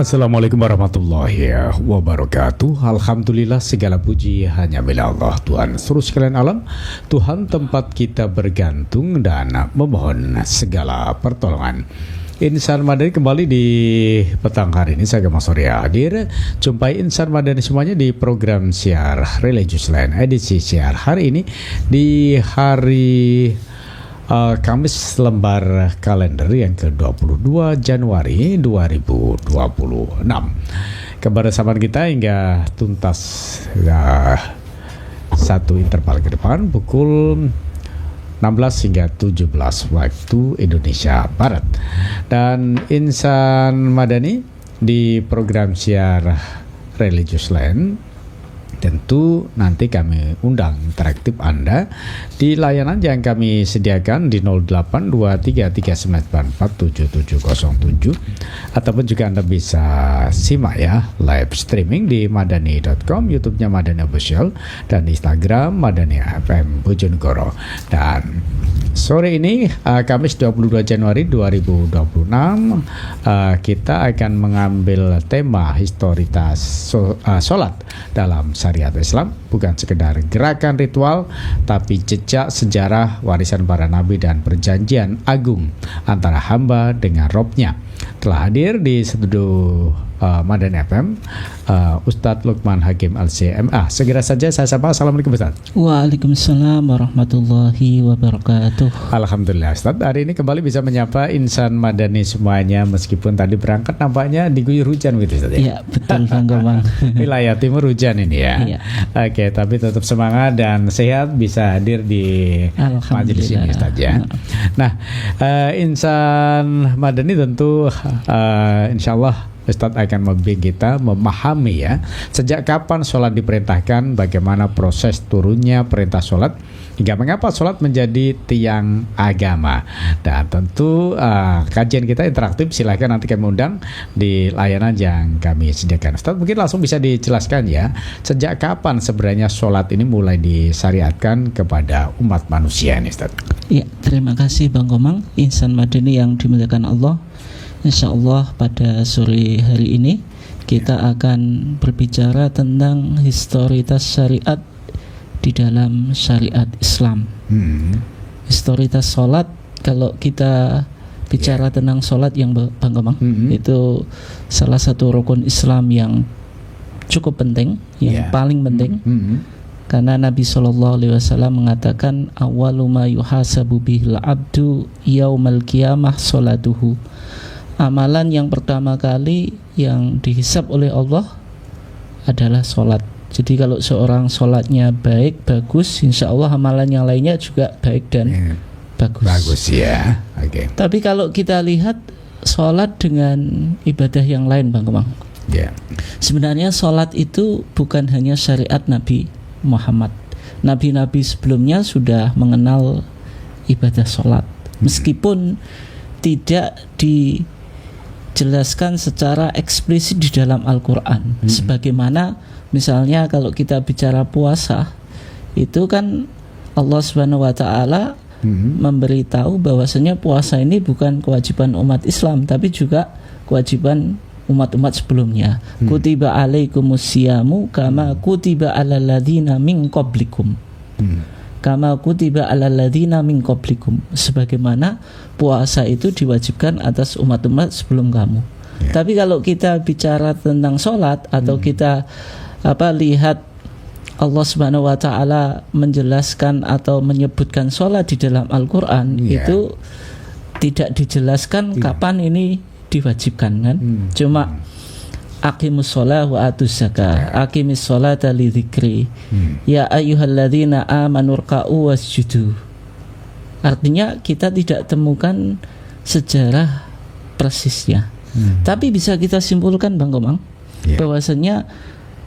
Assalamualaikum warahmatullahi wabarakatuh. Alhamdulillah, segala puji hanya milik Allah, Tuhan seluruh sekalian alam, Tuhan tempat kita bergantung dan memohon segala pertolongan. Insan Madani kembali di petang hari ini. Saya Mas Surya hadir. Jumpai Insan Madani semuanya di program siar Religious Line edisi siar hari ini di hari Kamis lembar kalender yang ke-22 Januari 2026. Kebersamaan kita hingga tuntas satu interval ke depan pukul 16 hingga 17 waktu Indonesia Barat. Dan Insan Madani di program siar Religious Line tentu nanti kami undang interaktif Anda di layanan yang kami sediakan di 082339847707, ataupun juga Anda bisa simak ya live streaming di madani.com, YouTube-nya Madani Official, dan Instagram Madani FM Bojonegoro. Dan sore ini Kamis 22 Januari 2026 kita akan mengambil tema historitas sholat dalam syariat Islam, bukan sekedar gerakan ritual tapi jejak sejarah warisan para nabi dan perjanjian agung antara hamba dengan Robnya. Telah hadir di studio Madani FM Ustadz Lukman Hakim LCMA. Segera saja saya sapa. Assalamualaikum Ustadz. Waalaikumsalam warahmatullahi wabarakatuh. Alhamdulillah Ustadz, hari ini kembali bisa menyapa Insan Madani semuanya, meskipun tadi berangkat nampaknya diguyur hujan gitu Ustadz. Iya betul Bang Gomang. Wilayah timur hujan ini ya. Iya. Oke, tapi tetap semangat dan sehat bisa hadir di majelis ini Ustadz ya. Nah, Insan Madani tentu insya Allah Ustadz akan membimbing kita memahami ya, sejak kapan sholat diperintahkan, bagaimana proses turunnya perintah sholat, hingga mengapa sholat menjadi tiang agama. Dan tentu kajian kita interaktif, silahkan nanti kami undang di layanan yang kami sediakan. Ustadz mungkin langsung bisa dijelaskan ya, sejak kapan sebenarnya sholat ini mulai disyariatkan kepada umat manusia ini Ustadz? Ya, terima kasih Bang Gomang. Insan Madani yang dimuliakan Allah, insya Allah pada sore hari ini kita akan berbicara tentang historitas syariat di dalam syariat Islam. Historitas sholat, kalau kita bicara tentang sholat yang Bang Gomang, itu salah satu rukun Islam yang cukup penting, yang paling penting. Karena Nabi SAW mengatakan awwalu ma yuhasabu bihil abdu yaumal qiyamah sholatuhu. Amalan yang pertama kali yang dihisab oleh Allah adalah sholat. Jadi kalau seorang sholatnya baik, bagus, insya Allah amalan yang lainnya juga baik dan bagus. Bagus ya. Oke. Tapi kalau kita lihat sholat dengan ibadah yang lain Bang Kemang, sebenarnya sholat itu bukan hanya syariat Nabi Muhammad. Nabi-nabi sebelumnya sudah mengenal ibadah sholat, meskipun tidak dijelaskan secara eksplisit di dalam Al-Quran. Sebagaimana misalnya kalau kita bicara puasa, itu kan Allah Subhanahu wa Ta'ala memberitahu bahwasanya puasa ini bukan kewajiban umat Islam, tapi juga kewajiban umat-umat sebelumnya. Kutiba alaikumusyamu kama kutiba alal ladzina min qablikum. Kama kutiba alal ladzina min qablikum. Sebagaimana puasa itu diwajibkan atas umat-umat sebelum kamu. Tapi kalau kita bicara tentang sholat, atau kita lihat Allah Subhanahu wa Ta'ala menjelaskan atau menyebutkan sholat di dalam Al-Quran, itu tidak dijelaskan kapan ini diwajibkan kan. Cuma aqimus sholah wa atuz zakah, aqimis sholata li dzikri, ya ayyuhalladzina amanu rka'u wasjudu. Artinya kita tidak temukan sejarah persisnya. Tapi bisa kita simpulkan Bang Komang, bahwasanya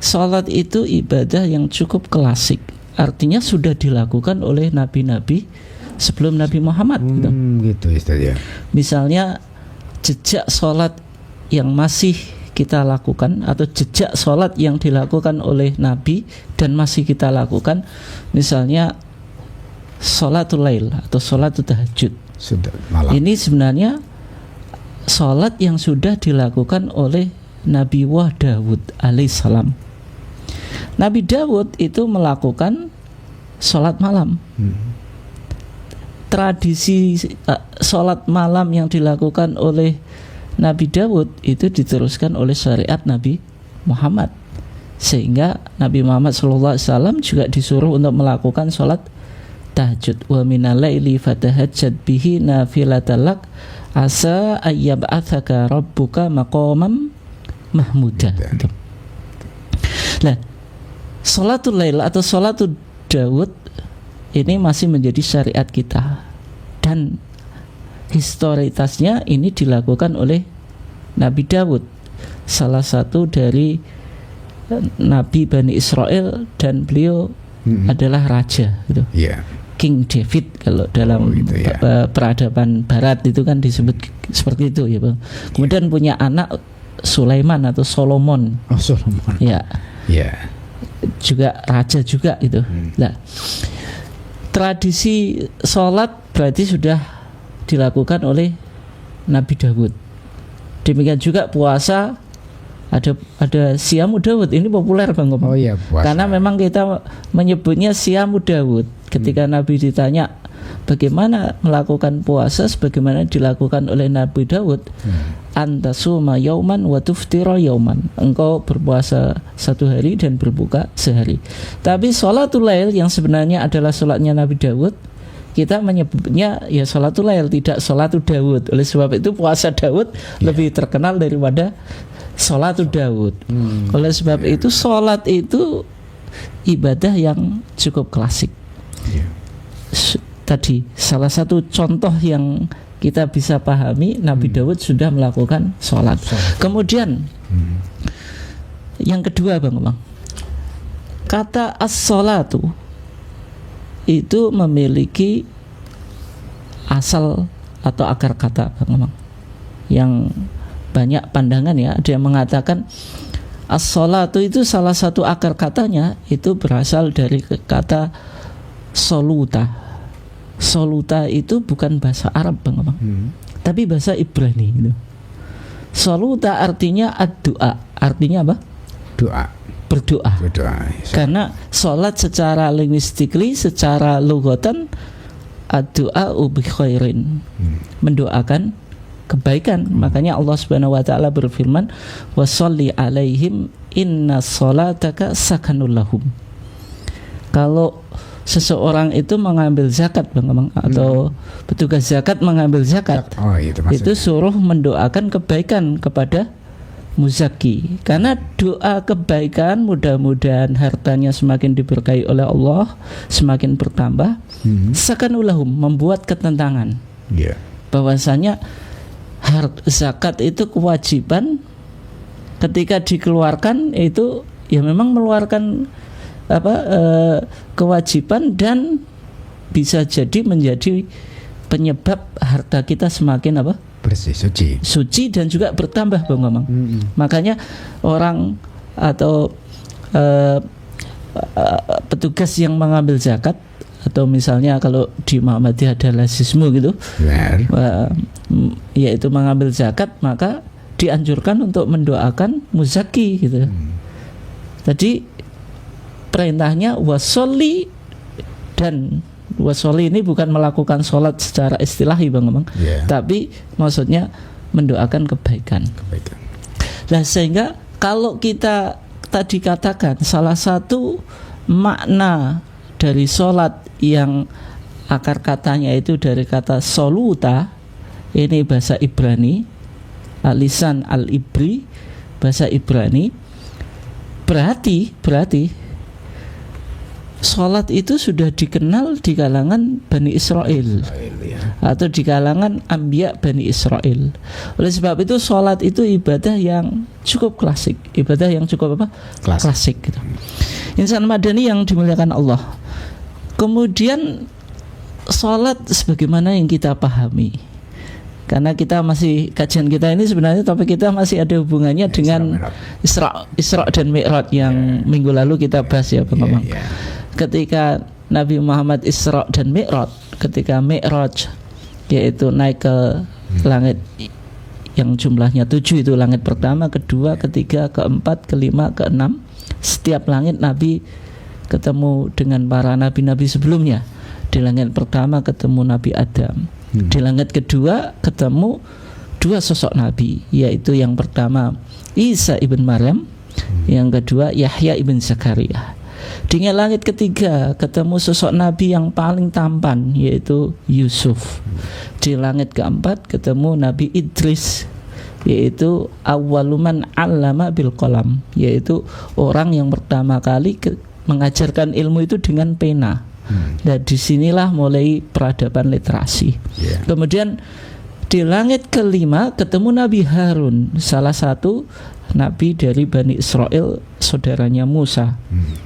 sholat itu ibadah yang cukup klasik. Artinya sudah dilakukan oleh nabi-nabi sebelum Nabi Muhammad gitu Ustaz ya. Misalnya jejak sholat yang masih kita lakukan, atau jejak sholat yang dilakukan oleh Nabi dan masih kita lakukan, misalnya sholatul lail atau sholatul tahajud. Malam. Ini sebenarnya sholat yang sudah dilakukan oleh Nabi Dawud alaihissalam. Nabi Dawud itu melakukan sholat malam. Tradisi sholat malam yang dilakukan oleh Nabi Dawud itu diteruskan oleh syariat Nabi Muhammad, sehingga Nabi Muhammad SAW juga disuruh untuk melakukan sholat tahajud. Wa minal laili fatahajjad bihi nafilatan lak asa ayyab'atsaka rabbuka maqamam mahmuda. Nah, sholatul lail atau sholatul Dawud ini masih menjadi syariat kita, dan historitasnya ini dilakukan oleh Nabi Dawud, salah satu dari Nabi Bani Israel, dan beliau adalah raja gitu. King David kalau dalam peradaban Barat itu kan disebut seperti itu ya, Bang. Kemudian punya anak Sulaiman atau Solomon. Oh, Solomon. Ya. Juga raja juga itu. Nah, tradisi sholat berarti sudah dilakukan oleh Nabi Dawud. Demikian juga puasa, ada Siyamu Dawud, ini populer Bang. Oh iya, puasa. Karena memang kita menyebutnya Siyamu Dawud. Ketika Nabi ditanya bagaimana melakukan puasa sebagaimana dilakukan oleh Nabi Dawud, antasuma yauman wa tuftira yauman, engkau berpuasa satu hari dan berbuka sehari. Tapi sholatul lail yang sebenarnya adalah sholatnya Nabi Dawud, kita menyebutnya ya sholatul lail, tidak sholatul Dawud. Oleh sebab itu puasa Dawud lebih terkenal daripada sholatul Dawud. Oleh sebab itu sholat itu ibadah yang cukup klasik. Tadi salah satu contoh yang kita bisa pahami, Nabi Dawud sudah melakukan sholat. Kemudian yang kedua Bang, kata as-sholatu itu memiliki asal atau akar kata Bang, yang banyak pandangan ya. Ada yang mengatakan as-sholatu itu salah satu akar katanya itu berasal dari kata soluta. Soluta itu bukan bahasa Arab Bang, tapi bahasa Ibrani gitu. Soluta artinya ad-doa. Artinya apa? Doa. Berdoa. Karena sholat secara linguistically, secara lugatan, ad-doa bi khairin, mendoakan kebaikan. Makanya Allah Subhanahu wa taala berfirman, "Wa sholli alaihim inna sholataka sakanul lahum." Kalau seseorang itu mengambil zakat Bang, atau petugas zakat mengambil zakat, itu suruh mendoakan kebaikan kepada muzaki. Karena doa kebaikan, mudah-mudahan hartanya semakin diberkahi oleh Allah, semakin bertambah. Sakanulahum, membuat ketentangan bahwasanya zakat itu kewajiban, ketika dikeluarkan itu ya memang mengeluarkan kewajiban, dan bisa jadi menjadi penyebab harta kita semakin bersih, suci dan juga bertambah Bang. Makanya orang atau petugas yang mengambil zakat, atau misalnya kalau di Muhammadiyah ada lazismu gitu, yaitu mengambil zakat, maka dianjurkan untuk mendoakan muzaki gitu. Jadi perintahnya wasolli, dan wasolli ini bukan melakukan sholat secara istilahi Bang, tapi maksudnya mendoakan kebaikan. Nah, sehingga kalau kita tadi katakan salah satu makna dari sholat yang akar katanya itu dari kata soluta, ini bahasa Ibrani, lisan al-Ibri, bahasa Ibrani, berarti sholat itu sudah dikenal di kalangan Bani Israel atau di kalangan Anbiya Bani Israel. Oleh sebab itu sholat itu ibadah yang cukup klasik, ibadah yang cukup klasik gitu. Insan Madani yang dimuliakan Allah. Kemudian sholat sebagaimana yang kita pahami, karena kita masih, kajian kita ini sebenarnya topik kita masih ada hubungannya dengan Isra dan Mi'raj yang minggu lalu kita bahas ya Bang. Ketika Nabi Muhammad Isra dan Mi'raj, ketika Mi'raj yaitu naik ke langit yang jumlahnya 7 itu langit pertama, kedua, ketiga, keempat, kelima, keenam. Setiap langit Nabi ketemu dengan para nabi-nabi sebelumnya. Di langit pertama ketemu Nabi Adam. Di langit kedua ketemu dua sosok nabi, yaitu yang pertama Isa ibn Maryam, yang kedua Yahya ibn Zakaria. Di langit ketiga ketemu sosok nabi yang paling tampan, yaitu Yusuf. Di langit keempat ketemu Nabi Idris, yaitu awwaluman 'allama bil qalam, yaitu orang yang pertama kali mengajarkan ilmu itu dengan pena. Dan disinilah mulai peradaban literasi. Kemudian di langit kelima ketemu Nabi Harun, salah satu nabi dari Bani Israel, saudaranya Musa.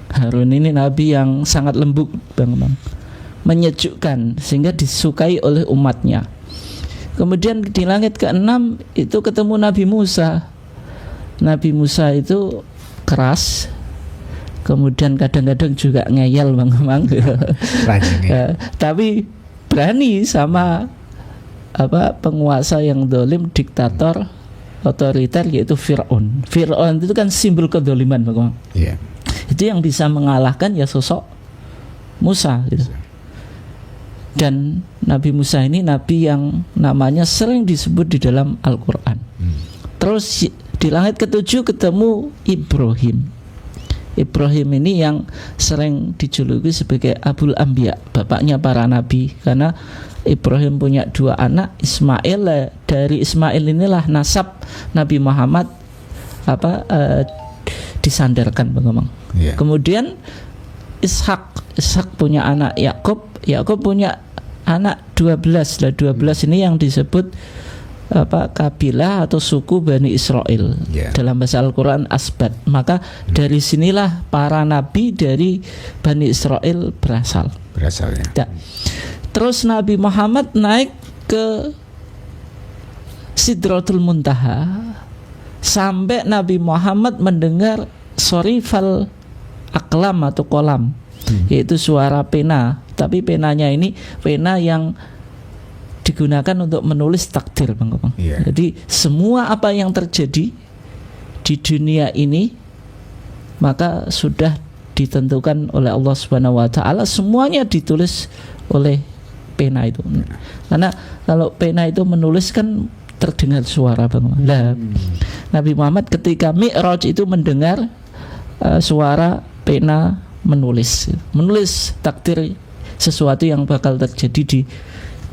Harun ini nabi yang sangat lembut, Bang, menyejukkan, sehingga disukai oleh umatnya. Kemudian di langit keenam itu ketemu Nabi Musa. Nabi Musa itu keras, kemudian kadang-kadang juga ngeyel, Bang. Tapi berani sama penguasa yang dolim, diktator, otoriter, yaitu Fir'aun. Fir'aun itu kan simbol kedoliman, Bang. Itu yang bisa mengalahkan ya sosok Musa gitu. Dan Nabi Musa ini nabi yang namanya sering disebut di dalam Al-Quran. Terus di langit ketujuh ketemu Ibrahim. Ibrahim ini yang sering dijuluki sebagai Abul Anbiya, bapaknya para nabi, karena Ibrahim punya dua anak, Ismail. Dari Ismail inilah nasab Nabi Muhammad disandarkan, Bang. Kemudian Ishak punya anak Yakub punya anak 12. 12 ini yang disebut kabilah atau suku Bani Israel. Dalam bahasa Al-Quran Asbat. Maka dari sinilah para nabi dari Bani Israel berasal. Terus Nabi Muhammad naik ke Sidratul Muntaha, sampai Nabi Muhammad mendengar sorifal aklam atau kolam, yaitu suara pena. Tapi penanya ini pena yang digunakan untuk menulis takdir, Bang. Jadi semua apa yang terjadi di dunia ini maka sudah ditentukan oleh Allah Subhanahu wa taala, semuanya ditulis oleh pena itu. Karena kalau pena itu menulis kan terdengar suara, Bang. Nabi Muhammad ketika Mi'raj itu mendengar suara pena menulis takdir sesuatu yang bakal terjadi di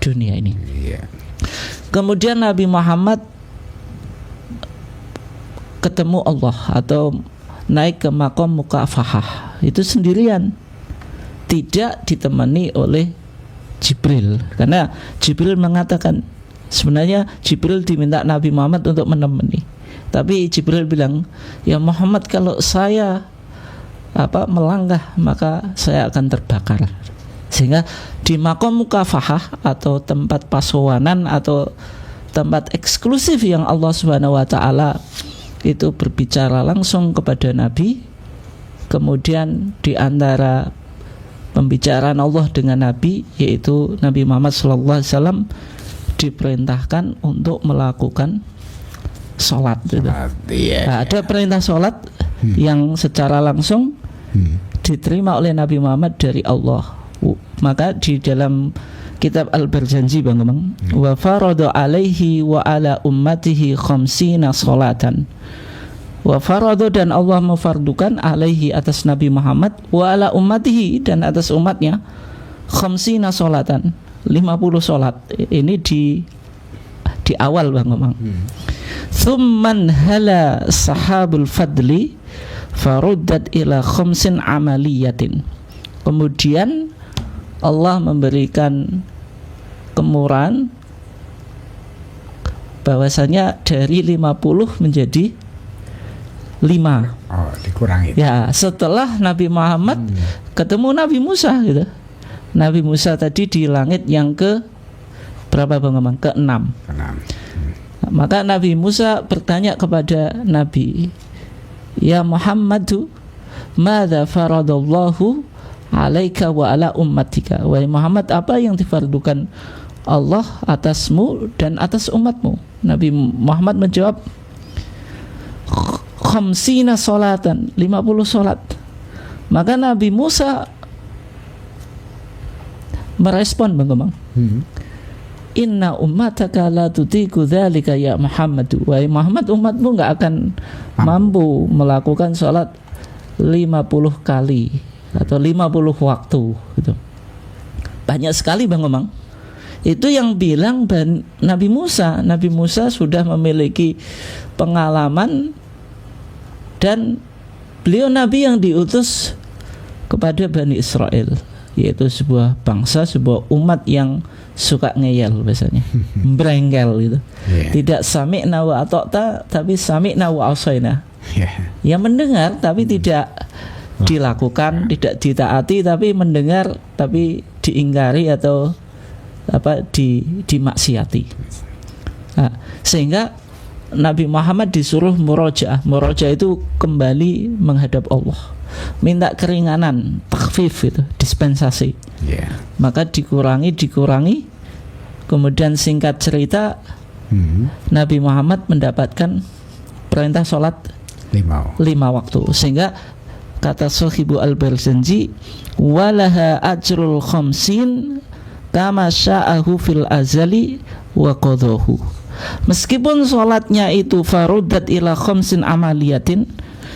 dunia ini. Kemudian Nabi Muhammad ketemu Allah atau naik ke maqam mukafahah itu sendirian, tidak ditemani oleh Jibril, karena Jibril mengatakan sebenarnya Jibril diminta Nabi Muhammad untuk menemani, tapi Jibril bilang, ya Muhammad, kalau saya melangkah maka saya akan terbakar. Sehingga di maqam mukafahah atau tempat pasowanan atau tempat eksklusif yang Allah Subhanahu wa taala itu berbicara langsung kepada Nabi, kemudian di antara pembicaraan Allah dengan Nabi, yaitu Nabi Muhammad SAW diperintahkan untuk melakukan sholat. Ada perintah sholat yang secara langsung diterima oleh Nabi Muhammad dari Allah. Maka di dalam kitab Al-Barzanji, Bang, wa farada alaihi wa ala ummatihi khamsina sholatan. Wa farada, dan Allah memfardukan, alaihi, atas Nabi Muhammad, wa ala ummatihi, dan atas umatnya, khamsina sholatan, 50 sholat. Ini di awal, Bang. Thumman hala sahabul fadli faruddat ila khamsin amaliyatin. Kemudian Allah memberikan kemurahan bahwasanya dari 50 menjadi 5. Dikurangi. Ya, setelah Nabi Muhammad ketemu Nabi Musa gitu. Nabi Musa tadi di langit yang ke berapa, Bang? Ke-6. Maka Nabi Musa bertanya kepada Nabi, ya Muhammadu, madza faradallahu alaika wa ala ummatika. Wahai Muhammad, apa yang difardukan Allah atasmu dan atas umatmu. Nabi Muhammad menjawab, khamsina sholatan, 50 sholat. Maka Nabi Musa merespon, Bang Komang, inna ummataka la tutiku dzalika ya Muhammad. Wahai Muhammad, umatmu enggak akan mampu melakukan sholat 50 kali atau 50 waktu gitu. Banyak sekali, Bang Komang. Itu yang bilang Nabi Musa. Nabi Musa sudah memiliki pengalaman dan beliau nabi yang diutus kepada Bani Israel, yaitu sebuah bangsa, sebuah umat yang suka ngeyel biasanya, berengkel gitu. Tidak sami'na wa ata'ta, tapi sami'na wa asaina. Yang mendengar tapi tidak dilakukan, tidak ditaati, tapi mendengar tapi diingkari atau dimaksiati. Nah, sehingga Nabi Muhammad disuruh murojaah. Murojaah itu kembali menghadap Allah, minta keringanan, takhfif itu, dispensasi. Maka dikurangi. Kemudian singkat cerita, Nabi Muhammad mendapatkan perintah sholat 5 waktu. Sehingga kata Sohibu Al-Barzanji, walaha ajrul khamsin kama sya'ahu fil azali wa qadahu. Meskipun sholatnya itu farudat ila khamsin amaliyatin,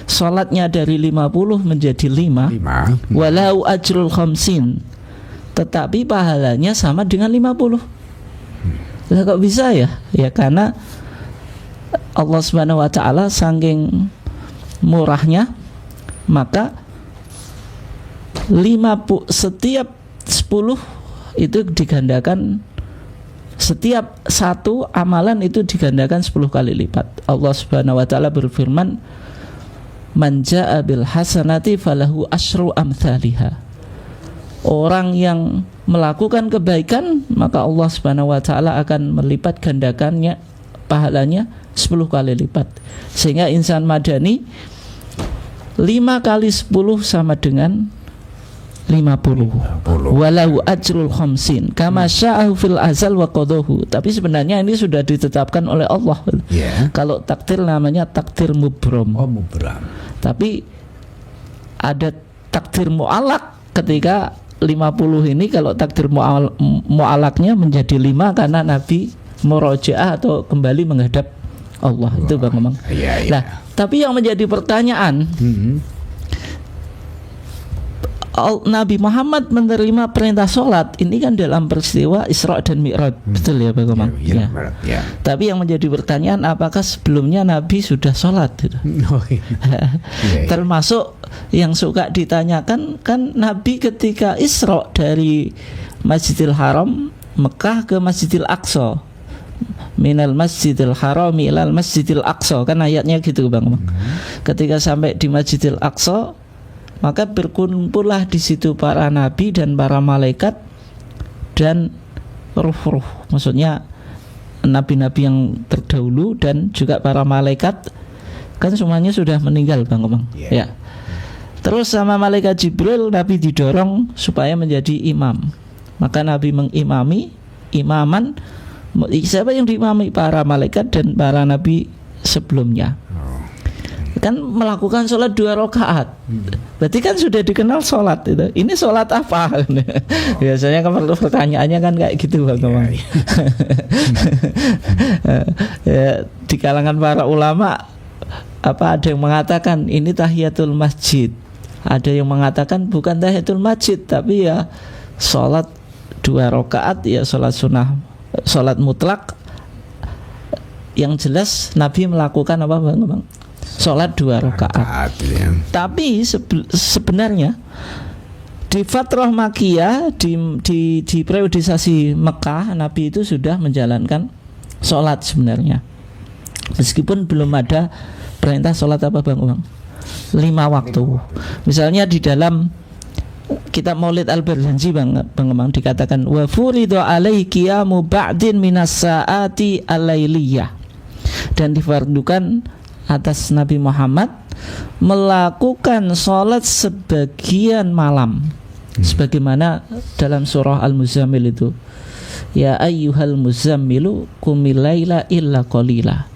sholatnya dari 50 menjadi 5, walau ajrul khamsin, tetapi pahalanya sama dengan 50. Lah kok bisa ya? Ya karena Allah Subhanahu wa taala saking murahnya, maka 50 setiap 10 itu digandakan, setiap satu amalan itu digandakan 10 kali lipat. Allah Subhanahu wa taala berfirman, man jaa bil hasanati falahu asyru amthaliha. Orang yang melakukan kebaikan, maka Allah Subhanahu wa taala akan melipat gandakannya pahalanya 10 kali lipat. Sehingga insan madani 5 kali 10 sama dengan 50. Walau ajrul khamsin kama sya'ahu fil azal wa qadahu. Tapi sebenarnya ini sudah ditetapkan oleh Allah. Kalau takdir namanya takdir mubram. Mubram. Tapi ada takdir mu'alak ketika 50 ini, kalau takdir mu'alaknya menjadi 5 karena Nabi murojaah atau kembali menghadap Allah. Itu Bang Komang. Nah, tapi yang menjadi pertanyaan, Nabi Muhammad menerima perintah sholat ini kan dalam peristiwa Isra dan Mi'raj, betul ya Bang Komang? Tapi yang menjadi pertanyaan, apakah sebelumnya Nabi sudah sholat? Gitu? Termasuk yang suka ditanyakan kan, Nabi ketika Isra dari Masjidil Haram Mekah ke Masjidil Aqsa, minal Masjidil Haram ilal Masjidil Aqsa, kan ayatnya gitu Bang Komang. Ketika sampai di Masjidil Aqsa, maka berkumpullah di situ para nabi dan para malaikat dan ruh-ruh, maksudnya nabi-nabi yang terdahulu dan juga para malaikat, kan semuanya sudah meninggal Bang Komang. Ya. Terus sama malaikat Jibril Nabi didorong supaya menjadi imam. Maka Nabi mengimami, imaman. Siapa yang diimami? Para malaikat dan para nabi sebelumnya. Kan melakukan sholat 2 rakaat. Berarti kan sudah dikenal sholat itu. Ini sholat apa? Biasanya kan pertanyaannya kan kayak gitu Bang Komang. Ya, di kalangan para ulama, ada yang mengatakan ini tahiyatul masjid, ada yang mengatakan bukan tahiyatul masjid, tapi ya sholat 2 rakaat, ya sholat sunnah, sholat mutlak. Yang jelas Nabi melakukan apa Bang Komang? Sholat 2 rakaat. Tapi sebenarnya di Fatrah Makkiyah, di periodisasi Mekah, Nabi itu sudah menjalankan sholat sebenarnya, meskipun belum ada perintah sholat apa Bang Komang? 5 waktu. Misalnya di dalam kitab Maulid Al-Barzanji Bang Komang dikatakan, wa furidu alaihi qiyamu ba'din minas sa'ati al-lailiyah, dan difardukan atas Nabi Muhammad melakukan sholat sebagian malam, sebagaimana dalam surah Al-Muzammil itu ya ayyuhal muzammilu qumil laila illa qalila.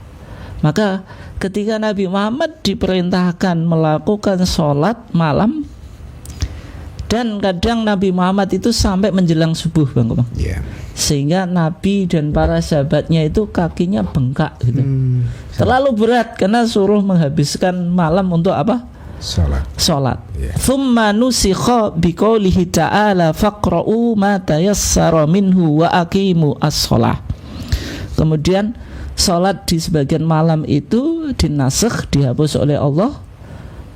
Maka ketika Nabi Muhammad diperintahkan melakukan sholat malam, dan kadang Nabi Muhammad itu sampai menjelang subuh, Bang Komang. Sehingga Nabi dan para sahabatnya itu kakinya bengkak gitu. Terlalu berat karena suruh menghabiskan malam untuk apa? Sholat. Thumma nusikha biqaulihi ta'ala faqra'u ma tayassara minhu wa aqimu as-shalah. Kemudian sholat di sebagian malam itu dinasakh, dihapus oleh Allah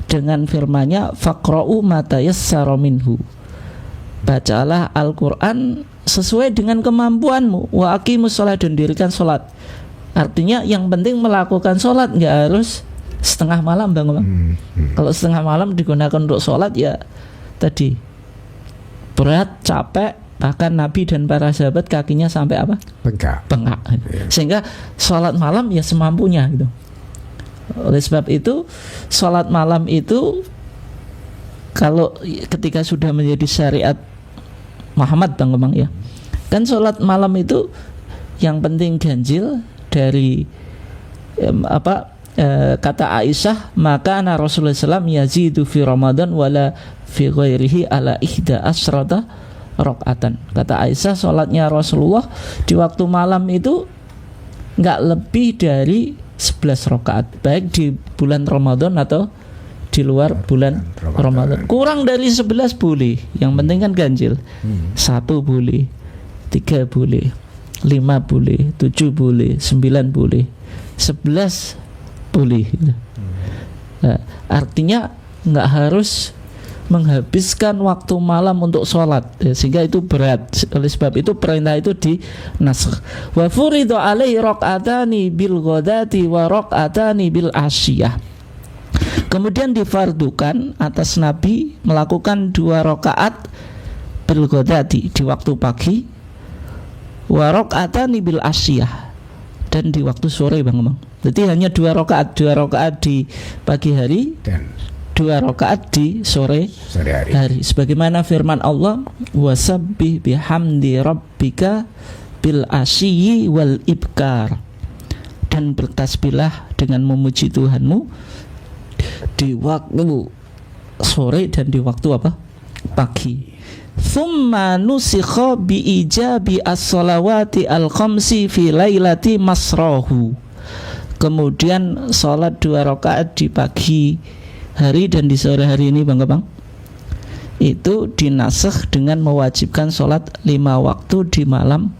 dengan firman-Nya faqra'u ma tayassara minhu. Bacalah Al-Qur'an sesuai dengan kemampuanmu, wa aqimus shalah, dan dirikan sholat. Artinya yang penting melakukan sholat, nggak harus setengah malam, Bang. Kalau setengah malam digunakan untuk sholat, ya tadi berat, capek, bahkan Nabi dan para sahabat kakinya sampai apa? Bengkak. Sehingga sholat malam ya semampunya gitu. Oleh sebab itu sholat malam itu kalau ketika sudah menjadi syariat Muhammad, Bang Komang, ya kan sholat malam itu yang penting ganjil dari kata Aisyah, maka Rasulullah SAW yazidu fi Ramadan wala fi ghairihi ala ihda asrata rakaatan. Kata Aisyah, sholatnya Rasulullah di waktu malam itu nggak lebih dari 11 rakaat, baik di bulan Ramadan atau di luar bulan Ramadan. Kurang dari 11 boleh, yang penting kan ganjil. 1 boleh, 3 boleh, 5 boleh, 7 boleh, 9 boleh, 11 boleh. Nah, artinya nggak harus menghabiskan waktu malam untuk sholat, ya, sehingga itu berat. Oleh sebab itu perintah itu dinasakh. Wa furidu alaihi raq'atani bil ghadati wa raq'atani bil asyiyah. Kemudian difardukan atas Nabi melakukan 2 rakaat bil ghadati di waktu pagi, wa raq'atani bil asyiyah, dan di waktu sore, Bang Komang. Jadi hanya 2 rakaat di pagi hari dan 2 rakaat di sore hari. Sebagaimana firman Allah, wasabbih bihamdi rabbika bil asyiyi wal ibkar, dan bertasbihlah dengan memuji Tuhanmu di waktu sore dan di waktu apa? Pagi. Thumma nusikha bi ijabi as-salawati al-khamsi fi lailati masrahu. Kemudian salat 2 rakaat di pagi hari dan di sore hari ini, Bang Komang, itu dinasakh dengan mewajibkan salat 5 waktu di malam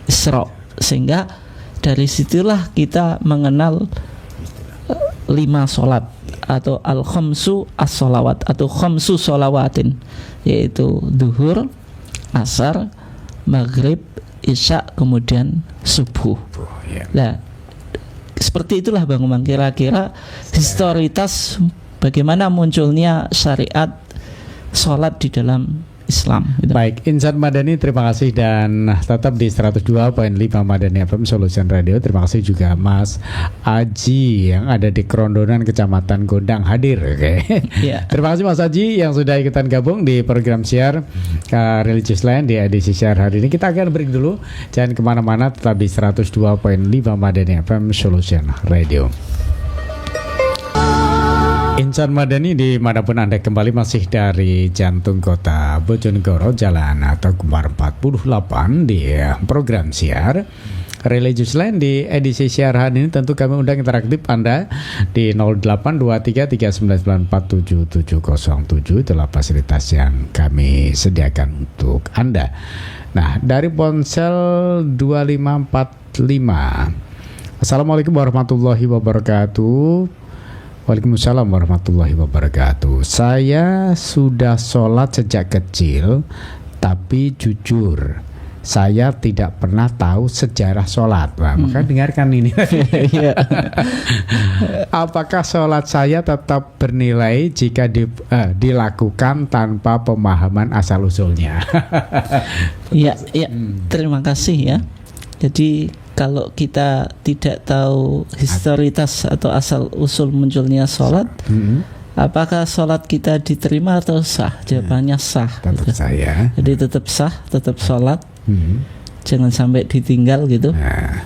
Isra. Sehingga dari situlah kita mengenal 5 salat atau al-khamsu as-salawat atau khamsu salawatin, yaitu duhur, asar, maghrib, isya, kemudian subuh. Nah, seperti itulah, Bang Komang, kira-kira historitas bagaimana munculnya syariat sholat di dalam Islam gitu. Baik, Insan Madani, terima kasih, dan tetap di 102.5 Madani FM Solution Radio. Terima kasih juga Mas Aji yang ada di Kerondonan, Kecamatan Gondang, hadir. Terima kasih Mas Aji yang sudah ikutan gabung di program siar Religious Land di edisi siar hari ini. Kita akan break dulu, jangan kemana-mana, tetap di 102.5 Madani FM Solution Radio. Insan Madani dimanapun Anda kembali, masih dari jantung kota Bojonegoro, Jalan Togumar 48 di program siar Religious Land. Di edisi siar hari ini tentu kami undang interaktif Anda di 082339947707. Itulah fasilitas yang kami sediakan untuk Anda. Nah, dari ponsel 2545. Assalamualaikum warahmatullahi wabarakatuh. Waalaikumsalam warahmatullahi wabarakatuh. Saya sudah sholat sejak kecil, tapi jujur saya tidak pernah tahu sejarah sholat. Maka dengarkan ini. Apakah sholat saya tetap bernilai jika dilakukan tanpa pemahaman asal usulnya? Terima kasih ya. Jadi kalau kita tidak tahu historitas atau asal usul munculnya sholat, apakah sholat kita diterima atau sah? Jawabannya sah. Tetap sah ya. Jadi tetap sah, tetap sholat. jangan sampai ditinggal gitu. Nah.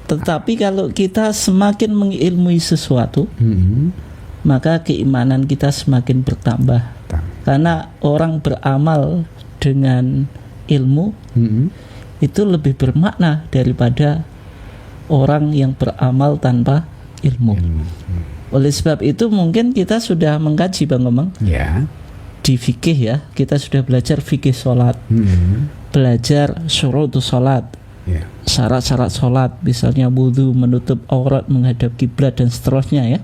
Tetapi kalau kita semakin mengilmui sesuatu, maka keimanan kita semakin bertambah. Karena orang beramal dengan ilmu itu lebih bermakna daripada orang yang beramal tanpa ilmu. Oleh sebab itu mungkin kita sudah mengkaji Bang Komang, di fikih ya, kita sudah belajar fikih sholat, belajar syurutus sholat, syarat-syarat sholat, misalnya wudhu, menutup aurat, menghadap kiblat dan seterusnya ya.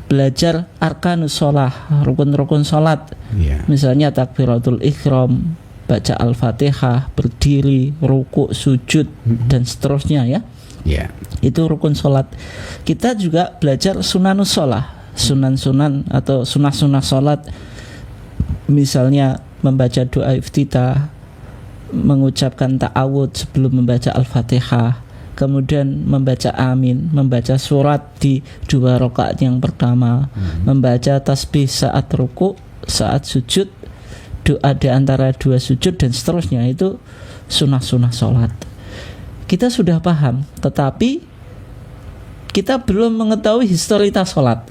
Belajar arkanus sholat, rukun-rukun sholat, misalnya takbiratul ihram, baca al-fatihah, berdiri, rukuk, sujud dan seterusnya ya. Itu rukun sholat. Kita juga belajar sunanus sholat, sunan-sunan atau sunah-sunah sholat, misalnya membaca doa iftitah, mengucapkan ta'awud sebelum membaca al-fatihah, kemudian membaca amin, membaca surat di 2 rakaat yang pertama, membaca tasbih saat rukuk, saat sujud, doa di antara 2 sujud dan seterusnya. Itu sunah-sunah sholat. Kita sudah paham, tetapi kita belum mengetahui historitas sholat.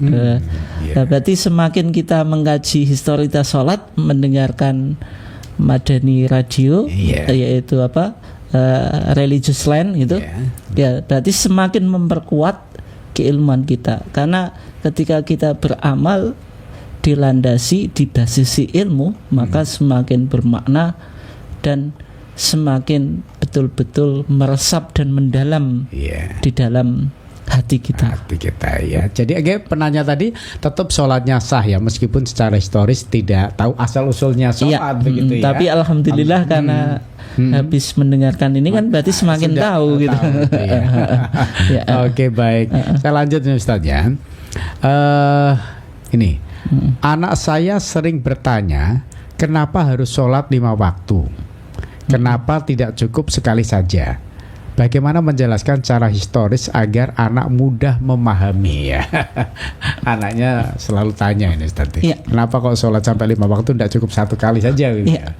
Berarti semakin kita mengkaji historitas sholat, mendengarkan Madani Radio, yaitu Religious Land gitu, ya berarti semakin memperkuat keilmuan kita. Karena ketika kita beramal dilandasi, dibasisi ilmu, maka semakin bermakna dan semakin betul-betul meresap dan mendalam di dalam hati kita. Ya. Jadi penanya tadi tetap sholatnya sah ya, meskipun secara historis tidak tahu asal usulnya sholat begitu ya. Tapi alhamdulillah karena habis mendengarkan ini kan berarti semakin tahu gitu. Oke, baik. Saya lanjut nih Ustaz ya. Ini anak saya sering bertanya, kenapa harus sholat 5 waktu? Kenapa tidak cukup sekali saja? Bagaimana menjelaskan cara historis agar anak mudah memahami ya? Anaknya selalu tanya ini Ustaz. Kenapa kok sholat sampai 5 waktu tidak cukup 1 kali saja gitu ya?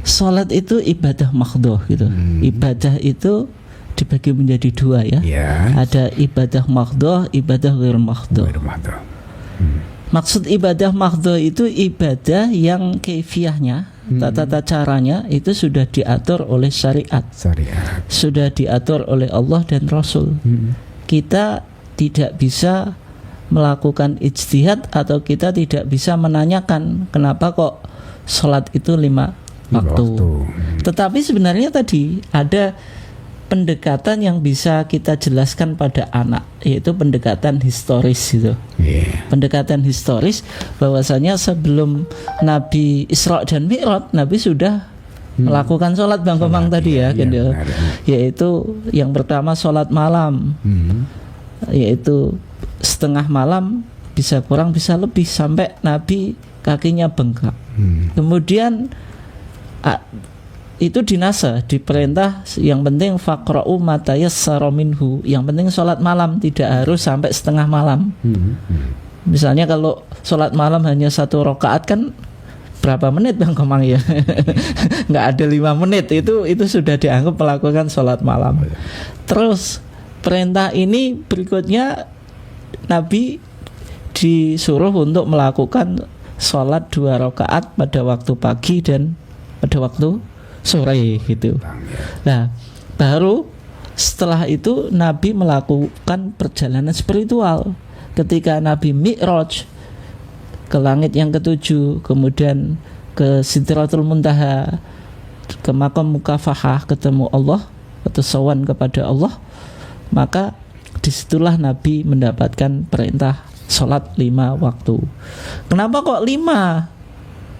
Sholat itu ibadah mahdhoh gitu. Ibadah itu dibagi menjadi 2 ya. Ada ibadah mahdhoh, ibadah ghair mahdhoh. Maksud ibadah mahdhoh itu ibadah yang kaifiyahnya, tata caranya itu sudah diatur oleh syariat. Sudah diatur oleh Allah dan Rasul. Kita tidak bisa melakukan ijtihad atau kita tidak bisa menanyakan kenapa kok sholat itu 5 waktu. Tetapi sebenarnya tadi ada pendekatan yang bisa kita jelaskan pada anak, yaitu pendekatan historis gitu. Pendekatan historis bahwasanya sebelum Nabi Isra dan Mi'raj, Nabi sudah melakukan sholat Bang Komang tadi ya, gitu. Yaitu yang pertama sholat malam, yaitu setengah malam, bisa kurang bisa lebih, sampai Nabi kakinya bengkak. Kemudian itu dinasa, diperintah yang penting faqra'u ma tayassara minhu, yang penting sholat malam tidak harus sampai setengah malam. Misalnya kalau sholat malam hanya 1 rakaat kan berapa menit Bang Komang ya? Nggak ada 5 menit, itu sudah dianggap melakukan sholat malam. Terus perintah ini berikutnya Nabi disuruh untuk melakukan sholat 2 rakaat pada waktu pagi dan pada waktu sore gitu. Nah, baru setelah itu Nabi melakukan perjalanan spiritual. Ketika Nabi Mi'raj ke langit yang ke-7, kemudian ke Sidratul Muntaha, ke Maqam Mukafahah, ketemu Allah atau sowan kepada Allah, maka disitulah Nabi mendapatkan perintah sholat 5 waktu. Kenapa kok 5?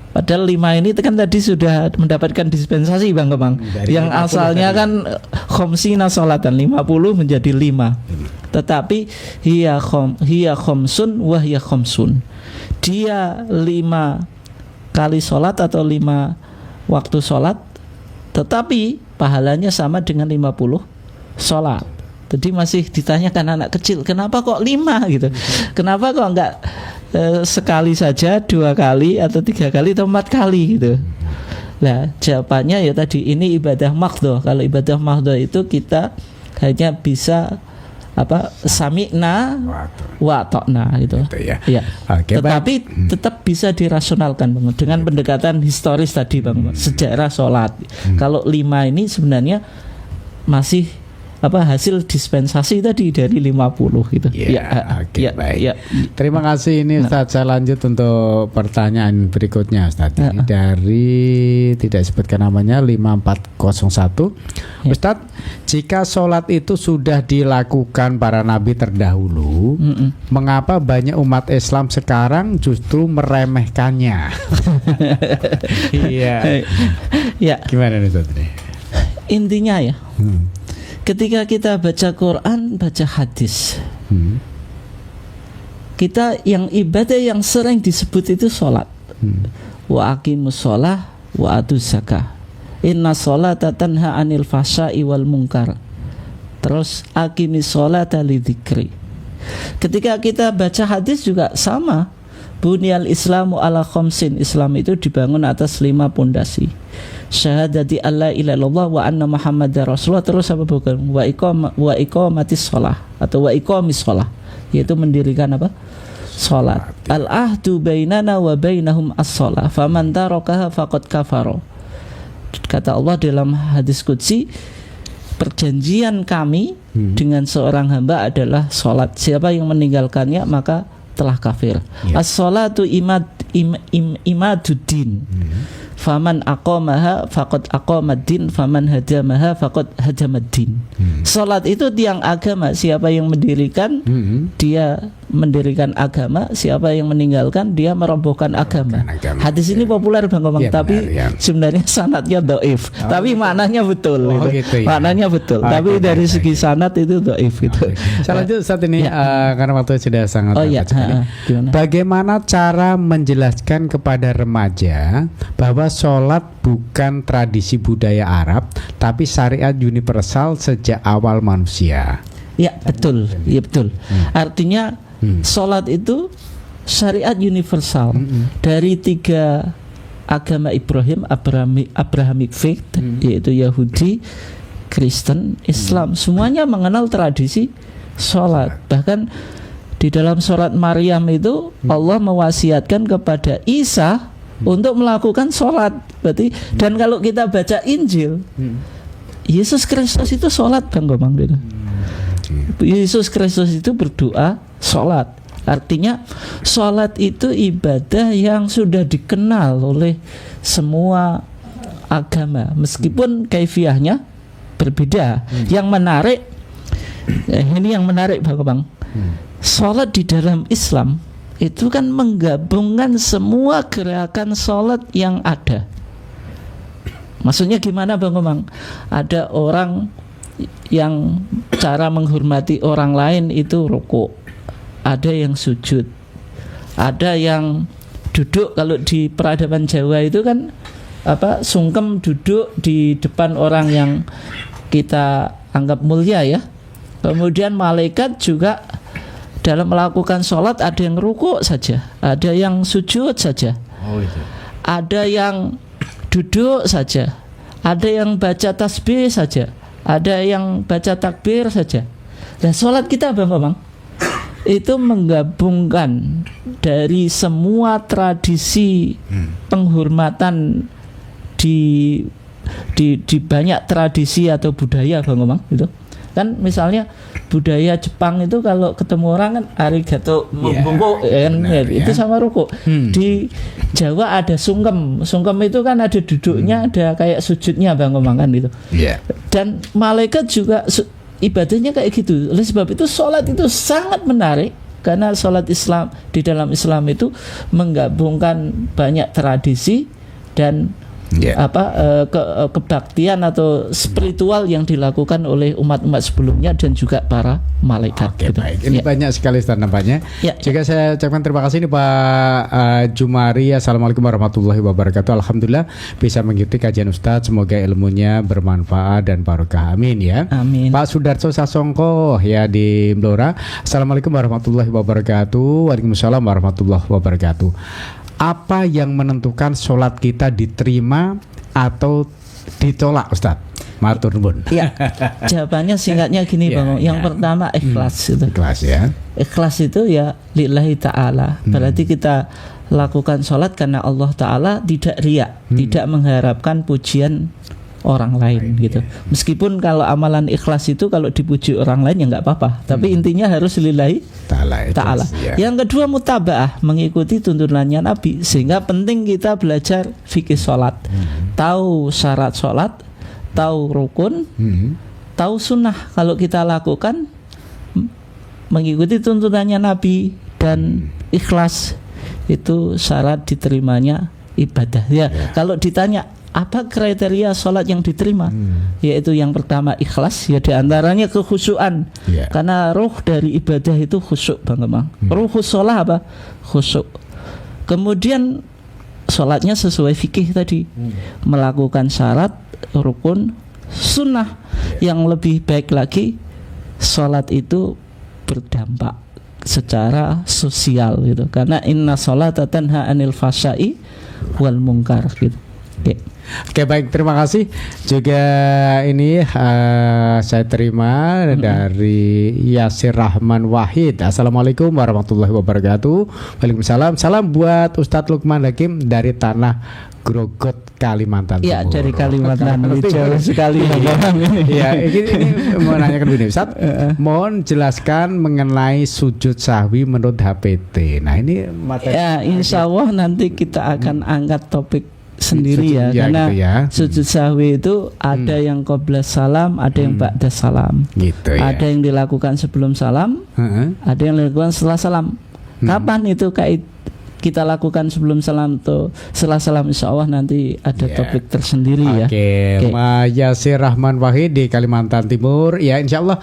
Padahal 5 ini kan tadi sudah mendapatkan dispensasi Bang Komang. Yang asalnya kan khomsina sholatan, 50 menjadi 5. Tetapi hiya khomsun wa hiya khomsun. Dia 5 kali sholat atau 5 waktu sholat, tetapi pahalanya sama dengan 50 sholat. Jadi masih ditanyakan anak kecil, kenapa kok 5 gitu? Kenapa kok enggak sekali saja, 2 kali atau 3 kali atau 4 kali gitu? Nah, jawabannya ya tadi, ini ibadah mahdhah. Kalau ibadah mahdhah itu kita hanya bisa sami'na wa ta'na gitu. Ya. Ya. Tetapi tetap bisa dirasionalkan Bang, dengan pendekatan historis tadi Bang, sejarah sholat. Kalau 5 ini sebenarnya masih hasil dispensasi tadi dari 50 gitu. Baik. Terima kasih, ini Ustaz. Saya lanjut untuk pertanyaan berikutnya Ustaz. Ini dari tidak disebutkan namanya 5401. Ustaz, jika sholat itu sudah dilakukan para nabi terdahulu, mengapa banyak umat Islam sekarang justru meremehkannya? Iya. Gimana nih Ustaz? Intinya ya, ketika kita baca Quran, baca hadis, kita yang ibadah yang sering disebut itu sholat. Wa aqimus sholah wa atuz zakah. Inna sholata tanha anil fahsya'i wal munkar. Terus aqimis sholata lidzikri. Ketika kita baca hadis juga sama. Bunyal Islamu ala khamsin. Islam itu dibangun atas 5 pondasi. Syahadati alla ilaha illallah wa anna muhammadar rasulullah. Terus apa bukan? Wa iqamatis shalah atau wa iqamis shalah, yaitu mendirikan salat. Al ahdu bainana wa bainahum as-shalah. Faman tarakaha faqad kafara. Kata Allah dalam hadis qudsi, perjanjian kami dengan seorang hamba adalah salat. Siapa yang meninggalkannya maka telah kafir. As-shalatu imaduddin. Faman aqamaha faqad aqamaddin, faman hadamaha faqad hadamaddin. Salat itu tiang agama. Siapa yang mendirikan, dia mendirikan agama. Siapa yang meninggalkan, dia merobohkan agama. Hadis ini populer Bang Komang, tapi sebenarnya sanadnya dhaif. Tapi maknanya betul. Maknanya betul. Tapi dari segi sanad itu dhaif gitu. Saya lanjut saat ini karena waktu sudah sangat bagaimana cara menjelaskan kepada remaja bahwa sholat bukan tradisi budaya Arab, tapi syariat universal sejak awal manusia? Ya betul, ya betul. Artinya sholat itu syariat universal dari 3 agama Ibrahim, Abrahamic faith, yaitu Yahudi, Kristen, Islam. Semuanya mengenal tradisi sholat. Bahkan di dalam surat Maryam itu Allah mewasiatkan kepada Isa untuk melakukan sholat. Berarti, dan kalau kita baca Injil, Yesus Kristus itu sholat Bang Komang gitu. Yesus Kristus itu berdoa, sholat. Artinya sholat itu ibadah yang sudah dikenal oleh semua agama, meskipun kaifiyahnya berbeda. Yang menarik, ini yang menarik Bang Komang, sholat di dalam Islam itu kan menggabungkan semua gerakan sholat yang ada. Maksudnya gimana Bang Komang? Ada orang yang cara menghormati orang lain itu rukuk, ada yang sujud, ada yang duduk. Kalau di peradaban Jawa itu kan sungkem duduk di depan orang yang kita anggap mulia ya. Kemudian malaikat juga dalam melakukan sholat ada yang rukuk saja, ada yang sujud saja, ada yang duduk saja, ada yang baca tasbih saja, ada yang baca takbir saja. Dan sholat kita Bang Komang itu menggabungkan dari semua tradisi penghormatan di banyak tradisi atau budaya Bang Komang itu. Kan misalnya budaya Jepang itu kalau ketemu orang kan arigato monggo itu sama rukuk. Di Jawa ada sungkem. Sungkem itu kan ada duduknya, ada kayak sujudnya Bang Komang kan gitu. Dan malaikat juga ibadahnya kayak gitu. Oleh sebab itu sholat itu sangat menarik, karena sholat Islam di dalam Islam itu menggabungkan banyak tradisi dan kebaktian atau spiritual yang dilakukan oleh umat-umat sebelumnya dan juga para malaikat. Oke, gitu. Baik. Ini banyak sekali nampaknya. Juga saya ucapkan terima kasih nih Pak Jumari. Assalamualaikum warahmatullahi wabarakatuh. Alhamdulillah bisa mengikuti kajian Ustadz. Semoga ilmunya bermanfaat dan barokah. Amin ya. Amin. Pak Sudarso Sasongko ya di Blora. Assalamualaikum warahmatullahi wabarakatuh. Waalaikumsalam warahmatullahi wabarakatuh. Apa yang menentukan sholat kita diterima atau ditolak Ustaz? Matur nuwun. Ya, jawabannya singkatnya gini Bang. Yang pertama ikhlas itu. Ikhlas ya. Ikhlas itu ya lillahi ta'ala. Berarti kita lakukan sholat karena Allah Ta'ala, tidak riya, tidak mengharapkan pujian orang lain gitu. Meskipun kalau amalan ikhlas itu kalau dipuji orang lain ya nggak apa-apa. Tapi intinya harus lillahi ta'ala. Ya. Yang kedua mutabaah, mengikuti tuntunannya Nabi. Sehingga penting kita belajar fikih sholat, tahu syarat sholat, tahu rukun, tahu sunnah. Kalau kita lakukan mengikuti tuntunannya Nabi dan ikhlas, itu syarat diterimanya ibadah ya. Kalau ditanya apa kriteria sholat yang diterima, yaitu yang pertama ikhlas, ya diantaranya kekhusyuan, karena ruh dari ibadah itu khusyuk Bang Kemang. Ruhus sholat apa? Khusyuk. Kemudian sholatnya sesuai fikih tadi, melakukan syarat, rukun, sunnah. Yang lebih baik lagi, sholat itu berdampak secara sosial gitu, karena inna sholata tanha anil fahsya'i wal munkar gitu. Oke, baik, terima kasih. Juga ini saya terima dari Yasir Rahman Wahid. Assalamualaikum warahmatullahi wabarakatuh. Waalaikumsalam. Salam buat Ustadz Lukman Hakim dari Tanah Grogot, Kalimantan Timur. Ya, dari Kalimantan. Jauh sekali ya, ini mau nanyakan begini Ustadz, mohon jelaskan mengenai sujud sahwi menurut HPT. Nah, ini materi ya, insya Allah nanti kita akan angkat topik sendiri ya, karena gitu ya. Sujud sahwi itu ada yang qabla salam, ada yang ba'da salam, gitu ya. Ada yang dilakukan sebelum salam, ada yang dilakukan setelah salam. Kapan itu kita lakukan sebelum salam tuh, setelah salam, insya Allah nanti ada topik tersendiri ya. Oke. Mas Yasir Rahman Wahid di Kalimantan Timur. Ya, insya Allah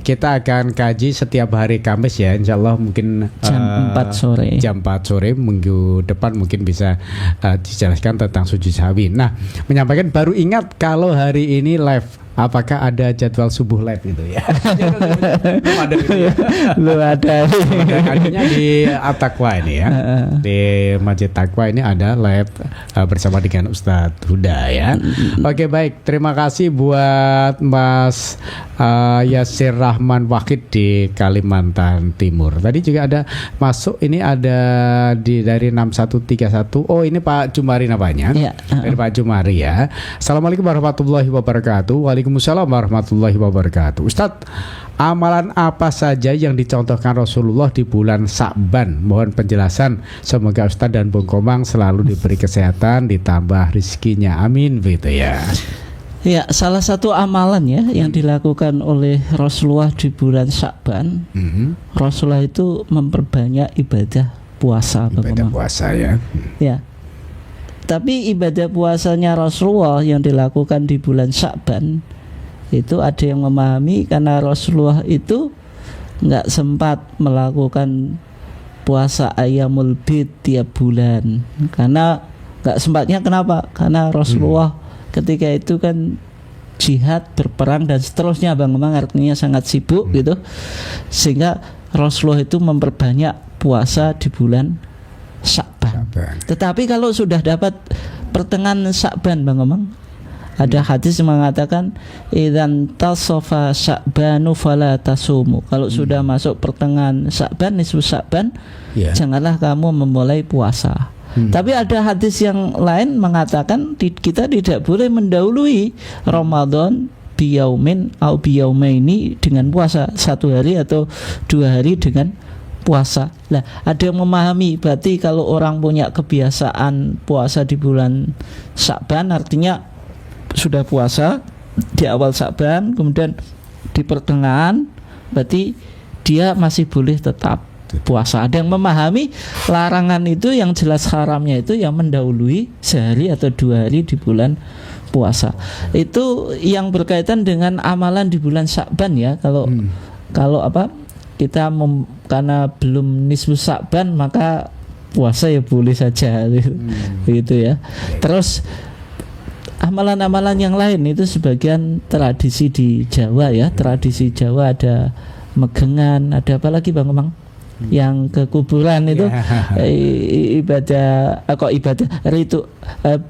kita akan kaji setiap hari Kamis ya. Insya Allah mungkin jam 4 sore. Jam 4 sore minggu depan mungkin bisa dijelaskan tentang sujud sahwi. Nah, menyampaikan baru ingat kalau hari ini live. Apakah ada jadwal subuh live gitu ya? Belum ada gitu ya. Belum ada. Artinya di At-Taqwa ini ya. Di Masjid Taqwa ini ada live bersama dengan Ustadz Huda ya. Oke, baik. Terima kasih buat Mas Yasir Rahman Wahid di Kalimantan Timur. Tadi juga ada masuk, ini ada dari 6131. Oh, ini Pak Jumari namanya. Dari Pak Jumari ya. Assalamualaikum warahmatullahi wabarakatuh. Waalaikumsalam warahmatullahi wabarakatuh. Ustadz, amalan apa saja yang dicontohkan Rasulullah di bulan Sya'ban? Mohon penjelasan. Semoga Ustadz dan Bung Komang selalu diberi kesehatan, ditambah rezekinya. Amin. Begitu ya. Ya, salah satu amalan ya yang dilakukan oleh Rasulullah di bulan Sya'ban, Rasulullah itu memperbanyak ibadah puasa. Ibadah puasa ya. Ya. Tapi ibadah puasanya Rasulullah yang dilakukan di bulan Sya'ban itu ada yang memahami karena Rasulullah itu nggak sempat melakukan puasa Ayyamul Bid tiap bulan, karena nggak sempatnya. Kenapa? Karena Rasulullah ketika itu kan jihad, berperang dan seterusnya Bang Memang, artinya sangat sibuk gitu, sehingga Rasulullah itu memperbanyak puasa di bulan Sya'ban. Tetapi kalau sudah dapat pertengahan Sya'ban Bang Memang, ada hadis yang mengatakan idzan tasofa Sya'banu fala tasumu. Kalau sudah masuk pertengahan Sya'ban, nisfu Sya'ban, janganlah kamu memulai puasa. Tapi ada hadis yang lain mengatakan kita tidak boleh mendahului Ramadan biyaumin au biyaumaini dengan puasa, 1 hari atau 2 hari dengan puasa. Nah, ada yang memahami berarti kalau orang punya kebiasaan puasa di bulan Sya'ban, artinya sudah puasa di awal Sya'ban, kemudian di pertengahan, berarti dia masih boleh tetap puasa. Ada yang memahami larangan itu yang jelas haramnya itu yang mendahului sehari atau 2 hari di bulan puasa. Itu yang berkaitan dengan amalan di bulan Sya'ban ya. Kalau apa? Kita karena belum nisfu Sya'ban maka puasa ya boleh saja begitu ya. Terus amalan-amalan yang lain itu sebagian tradisi di Jawa ya. Tradisi Jawa ada megengan, ada apa lagi Bang Emang? yang ke kuburan itu ibadah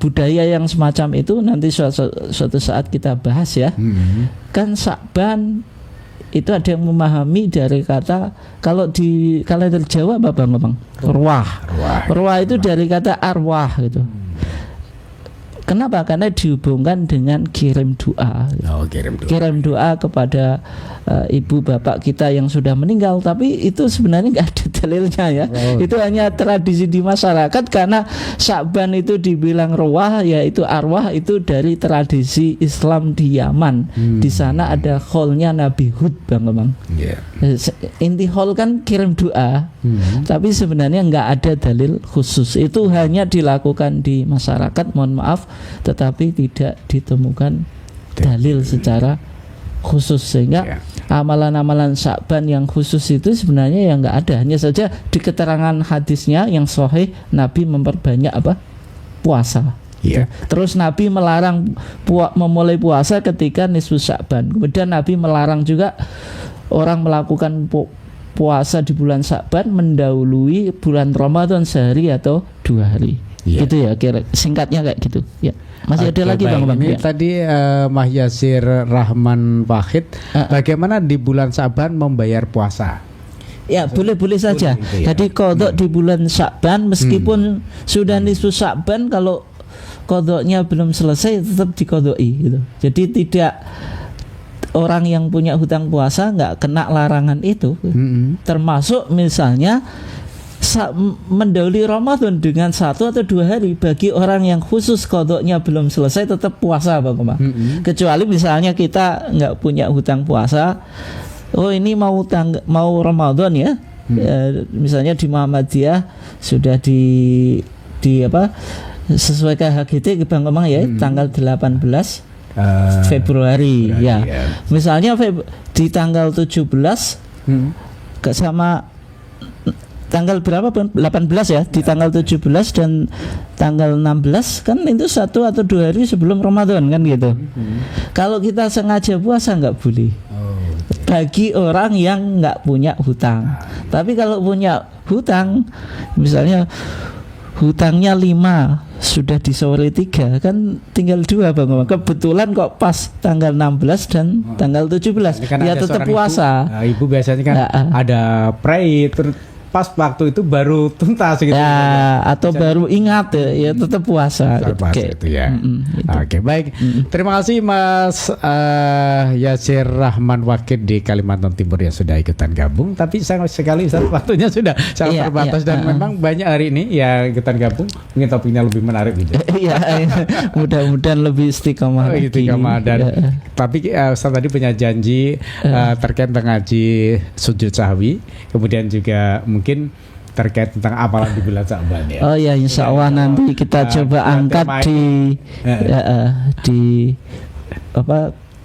budaya yang semacam itu nanti suatu saat kita bahas ya. Kan Sya'ban itu ada yang memahami dari kata, kalau di kalender Jawa apa Bang? Ruah. Ruah itu dari kata arwah gitu. Kenapa? Karena dihubungkan dengan kirim doa. Kirim doa kepada ibu bapak kita yang sudah meninggal. Tapi itu sebenarnya nggak ada dalilnya ya. Itu hanya tradisi di masyarakat, karena Sya'ban itu dibilang ruah, yaitu arwah, itu dari tradisi Islam di Yaman. Di sana ada kholnya Nabi Hud, Bang. Inti khol kan kirim doa. Tapi sebenarnya nggak ada dalil khusus. Itu hanya dilakukan di masyarakat, mohon maaf, tetapi tidak ditemukan dalil secara khusus, sehingga amalan-amalan Sya'ban yang khusus itu sebenarnya yang nggak ada. Hanya saja di keterangan hadisnya yang sahih, Nabi memperbanyak puasa. Terus Nabi melarang memulai puasa ketika nisfu Sya'ban. Kemudian Nabi melarang juga orang melakukan puasa di bulan Sya'ban mendahului bulan Ramadan sehari atau 2 hari. Gitu ya, kira singkatnya kayak gitu ya. Masih ada lagi Bang. Ini tadi Mah Yasir Rahman Wahid, bagaimana di bulan Sya'ban membayar puasa? Ya, boleh saja. Jadi qadha di bulan Sya'ban meskipun sudah nisfu Sya'ban, kalau qadhanya belum selesai tetap diqadhoi gitu. Jadi tidak, orang yang punya hutang puasa nggak kena larangan itu. Termasuk misalnya mendahului Ramadan dengan 1 atau 2 hari. Bagi orang yang khusus qadhanya belum selesai tetap puasa Bang. Kecuali misalnya kita nggak punya hutang puasa, ini mau Ramadan ya, misalnya di Muhammadiyah sudah di sesuai KHGT Bang ya, tanggal 18 Februari ya. Misalnya di tanggal 17 sama tanggal berapa? 18 ya, di tanggal 17 dan tanggal 16 kan itu 1 atau 2 hari sebelum Ramadan kan gitu. Kalau kita sengaja puasa nggak boleh. Bagi orang yang nggak punya hutang. Tapi kalau punya hutang, misalnya hutangnya 5, sudah di sore 3, kan tinggal 2 Bang. Kebetulan kok pas tanggal 16 dan tanggal 17 ya tetap puasa. Ibu biasanya kan ada pray pas waktu itu baru tuntas gitu ya, atau baru ingat ya tetap puasa gitu ya. Oke, baik. Terima kasih Mas Yasir Rahman Wahid di Kalimantan Timur yang sudah ikutan gabung. Tapi sayang sekali waktunya sudah sangat terbatas dan memang banyak hari ini yang ikutan gabung. Mungkin topiknya lebih menarik gitu. Mudah-mudahan lebih istiqomah. Tapi saya tadi punya janji terkait dengan ngaji sujud sahwi, kemudian juga mungkin terkait tentang amalan di bulan Sya'ban ya. Oh ya, insya Allah nanti kita coba angkat di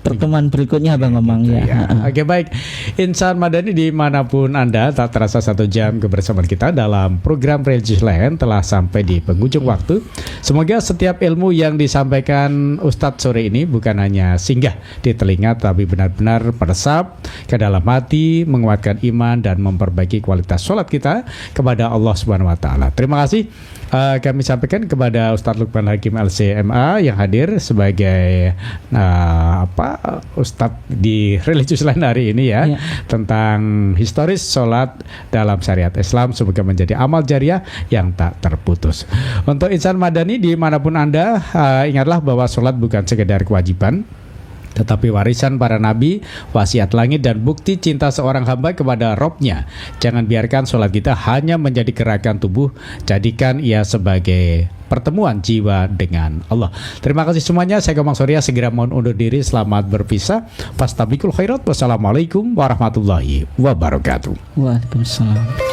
pertemuan berikutnya Bang Omang ya. Oke, baik. Insan Madani dimanapun Anda, tak terasa 1 jam kebersamaan kita dalam program Religious Land telah sampai di penghujung waktu. Semoga setiap ilmu yang disampaikan Ustadz sore ini bukan hanya singgah di telinga, tapi benar-benar meresap ke dalam hati, menguatkan iman dan memperbaiki kualitas sholat kita kepada Allah Subhanahu Wa Taala. Terima kasih kami sampaikan kepada Ustadz Lukman Hakim LCMA yang hadir sebagai Ustadz di Religious Land hari ini ya, tentang historis sholat dalam syariat Islam. Semoga menjadi amal jariah yang tak terputus. Untuk insan Madani dimanapun Anda, ingatlah bahwa sholat bukan sekedar kewajiban, tetapi warisan para nabi, wasiat langit dan bukti cinta seorang hamba kepada Robnya. Jangan biarkan sholat kita hanya menjadi gerakan tubuh, jadikan ia sebagai pertemuan jiwa dengan Allah. Terima kasih semuanya. Saya Komang Surya segera mohon undur diri. Selamat berpisah. Fastabiqul khairat. Wassalamualaikum warahmatullahi wabarakatuh. Waalaikumsalam.